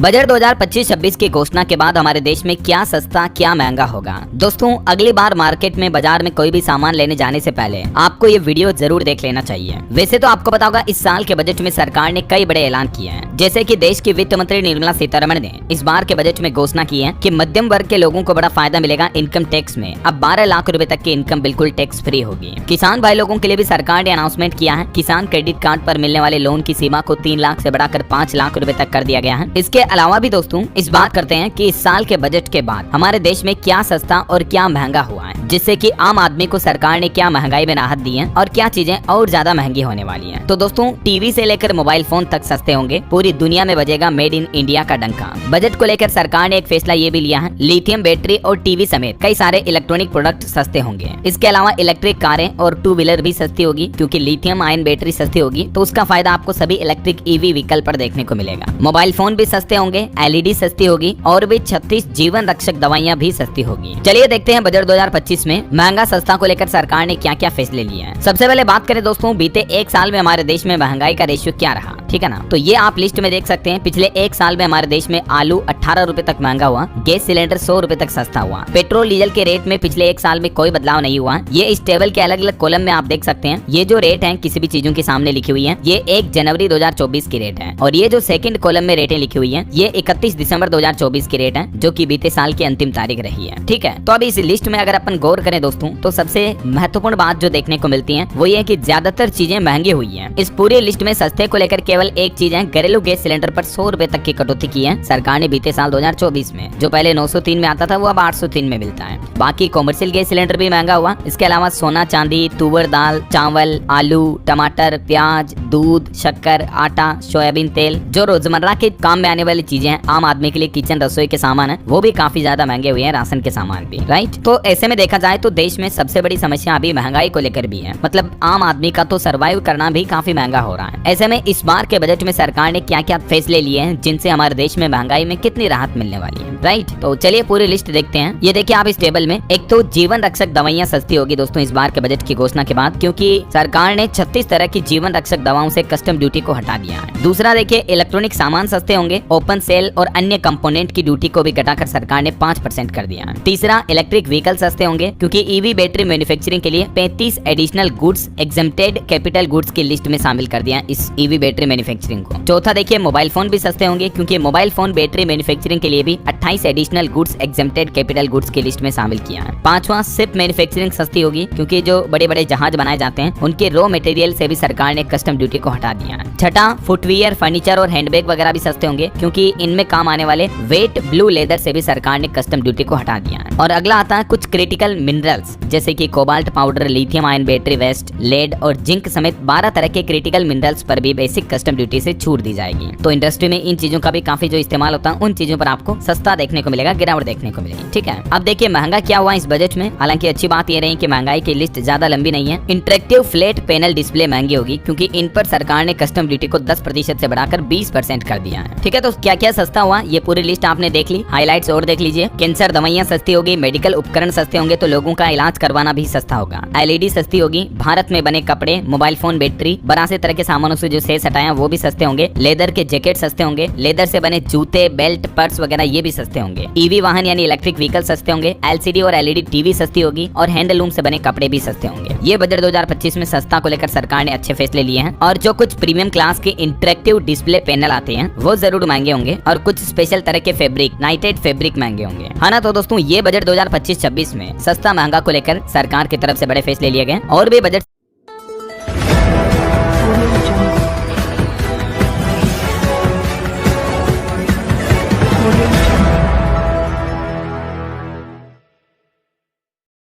Budget 2025-26 की घोषणा के बाद हमारे देश में क्या सस्ता क्या महंगा होगा। दोस्तों, अगली बार मार्केट में बाजार में कोई भी सामान लेने जाने से पहले आपको ये वीडियो जरूर देख लेना चाहिए। वैसे तो आपको पता होगा इस साल के बजट में सरकार ने कई बड़े ऐलान किए हैं, जैसे कि देश की वित्त मंत्री निर्मला सीतारमण ने इस बार के बजट में घोषणा की है कि मध्यम वर्ग के लोगों को बड़ा फायदा मिलेगा इनकम टैक्स में। अब 12 लाख रुपए तक की इनकम बिल्कुल टैक्स फ्री होगी। किसान भाई लोगों के लिए भी सरकार ने अनाउंसमेंट किया है। किसान क्रेडिट कार्ड पर मिलने वाले लोन की सीमा को 3 लाख से बढ़ाकर 5 लाख रुपए तक कर दिया गया है। इसके अलावा भी दोस्तों इस बात करते हैं कि इस साल के बजट के बाद हमारे देश में क्या सस्ता और क्या महंगा हुआ है, जिससे कि आम आदमी को सरकार ने क्या महंगाई में राहत दी है और क्या चीजें और ज्यादा महंगी होने वाली हैं। तो दोस्तों, टीवी से लेकर मोबाइल फोन तक सस्ते होंगे। पूरी दुनिया में बजेगा मेड इन इंडिया का डंका। बजट को लेकर सरकार ने एक फैसला ये भी लिया है, लिथियम बैटरी और टीवी समेत कई सारे इलेक्ट्रॉनिक प्रोडक्ट सस्ते होंगे। इसके अलावा इलेक्ट्रिक कारें और 2 व्हीलर भी सस्ती होगी, क्योंकि लिथियम आयन बैटरी सस्ती होगी तो उसका फायदा आपको सभी इलेक्ट्रिक ईवी व्हीकल पर देखने को मिलेगा। मोबाइल फोन भी सस्ते होंगे, एलईडी सस्ती होगी और भी 36 जीवन रक्षक दवाइयां भी सस्ती होगी। चलिए देखते हैं बजट 2025 में महंगा सस्ता को लेकर सरकार ने क्या क्या फैसले लिए हैं। सबसे पहले बात करें दोस्तों, बीते एक साल में हमारे देश में महंगाई का रेशियो क्या रहा, ठीक है ना। तो ये आप लिस्ट में देख सकते हैं। पिछले एक साल में हमारे देश में आलू 18 रुपए तक महंगा हुआ, गैस सिलेंडर 100 रुपए तक सस्ता हुआ, पेट्रोल डीजल के रेट में पिछले एक साल में कोई बदलाव नहीं हुआ। ये इस टेबल के अलग अलग कॉलम में आप देख सकते हैं। ये जो रेट है किसी भी चीजों के सामने लिखी हुई है, ये 1 जनवरी 2024 की रेट है, और ये जो सेकंड कॉलम में रेटें लिखी हुई है, ये 31 दिसंबर 2024 की रेट है, जो कि बीते साल की अंतिम तारीख रही है, ठीक है। तो अभी इस लिस्ट में अगर अपन गौर करें दोस्तों, तो सबसे महत्वपूर्ण बात जो देखने को मिलती है वो ये कि ज्यादातर चीजें महंगी हुई हैं। इस पूरी लिस्ट में सस्ते को लेकर केवल एक चीज है, घरेलू गैस सिलेंडर पर 100 रुपए तक की कटौती की है सरकार ने बीते साल 2024 में। जो पहले 903 में आता था वो अब 803 में मिलता है। बाकी कॉमर्शियल गैस सिलेंडर भी महंगा हुआ। इसके अलावा सोना चांदी, तुअर दाल, चावल, आलू, टमाटर, प्याज, दूध, शक्कर, आटा, सोयाबीन तेल, जो रोजमर्रा के काम में आने वाली चीजें हैं, आम आदमी के लिए किचन रसोई के सामान है, वो भी काफी ज्यादा महंगे हुए हैं, राशन के सामान भी, राइट। तो ऐसे में देखा जाए तो देश में सबसे बड़ी समस्या अभी महंगाई को लेकर भी है। मतलब आम आदमी का तो सरवाइव करना भी काफी महंगा हो रहा है। ऐसे में इस बार के बजट में सरकार ने क्या क्या फैसले लिए हैं, जिनसे हमारे देश में महंगाई में कितनी राहत मिलने वाली है, राइट। तो चलिए पूरी लिस्ट देखते हैं। ये देखिए आप इस टेबल में, एक तो जीवन रक्षक दवाइयां सस्ती होगी दोस्तों इस बार के बजट की घोषणा के बाद, क्योंकि सरकार ने 36 तरह की जीवन रक्षक दवाओं से कस्टम ड्यूटी को हटा दिया है। दूसरा देखिए, इलेक्ट्रॉनिक सामान सस्ते होंगे, ओपन सेल और अन्य कंपोनेंट की ड्यूटी को भी घटाकर सरकार ने 5% कर दिया है। तीसरा, इलेक्ट्रिक व्हीकल सस्ते होंगे, क्योंकि ईवी बैटरी मैन्युफैक्चरिंग के लिए 35 additional goods exempted capital goods की लिस्ट में शामिल कर दिया इस ईवी बैटरी मैन्युफैक्चरिंग को। चौथा देखिए, मोबाइल फोन भी सस्ते होंगे, क्योंकि मोबाइल फोन बैटरी मैन्युफैक्चरिंग के लिए भी 28 additional goods exempted capital goods की लिस्ट में शामिल किया है। पांचवा, शिप मैन्युफैक्चरिंग सस्ती होगी, क्योंकि जो बड़े बड़े जहाज बनाए जाते हैं उनके रॉ मटेरियल से भी सरकार ने कस्टम ड्यूटी को हटा दिया है। छठा, फुटवियर, फर्नीचर और हैंडबैग वगैरह भी सस्ते होंगे, क्योंकि इनमें काम आने वाले वेट ब्लू लेदर से भी सरकार ने कस्टम ड्यूटी को हटा दिया है। और अगला आता है कुछ क्रिटिकल मिनरल्स, जैसे कि cobalt powder, lithium ion battery waste, lead और जिंक समेत 12 तरह के क्रिटिकल मिनरल्स पर भी बेसिक कस्टम ड्यूटी से छूट दी जाएगी। तो इंडस्ट्री में इन चीजों का भी काफी जो इस्तेमाल होता है, उन चीजों पर आपको सस्ता देखने को मिलेगा, गिरावट देखने को मिलेगी, ठीक है। अब देखिए महंगा क्या हुआ इस बजट में। हालांकि अच्छी बात ये रही कि महंगाई की लिस्ट ज्यादा लंबी नहीं है। इंटरेक्टिव फ्लैट पैनल डिस्प्ले महंगी होगी, क्योंकि इन पर सरकार ने कस्टम ड्यूटी को 10% से बढ़ाकर 20% कर दिया है, ठीक है। तो क्या क्या सस्ता हुआ ये पूरी लिस्ट आपने देख ली, हाईलाइट्स और देख लीजिए। कैंसर दवाइयां सस्ती होगी, मेडिकल उपकरण सस्ते होंगे, तो लोगों का इलाज करवाना भी सस्ता होगा। एलईडी सस्ती होगी, भारत में बने कपड़े, मोबाइल फोन, बैटरी, 82 तरह के सामानों से जो सेस हटाया वो भी सस्ते होंगे। लेदर के जैकेट सस्ते होंगे, लेदर से बने जूते, बेल्ट, पर्स वगैरह ये भी सस्ते होंगे। ईवी वाहन यानी इलेक्ट्रिक व्हीकल सस्ते होंगे, एलसीडी और एलईडी टीवी सस्ती होगी, और हैंडलूम से बने कपड़े भी सस्ते होंगे। ये बजट 2025 में सस्ता को लेकर सरकार ने अच्छे फैसले लिए हैं। और जो कुछ प्रीमियम क्लास के इंटरेक्टिव डिस्प्ले पैनल आते हैं वो जरूर महंगे होंगे, और कुछ स्पेशल तरह के फैब्रिक, नाइटेड फैब्रिक महंगे होंगे, है ना। तो दोस्तों ये बजट 2025-26 में सस्ता महंगा को लेकर सरकार की तरफ से बड़े फैसले लिए गए। और भी बजट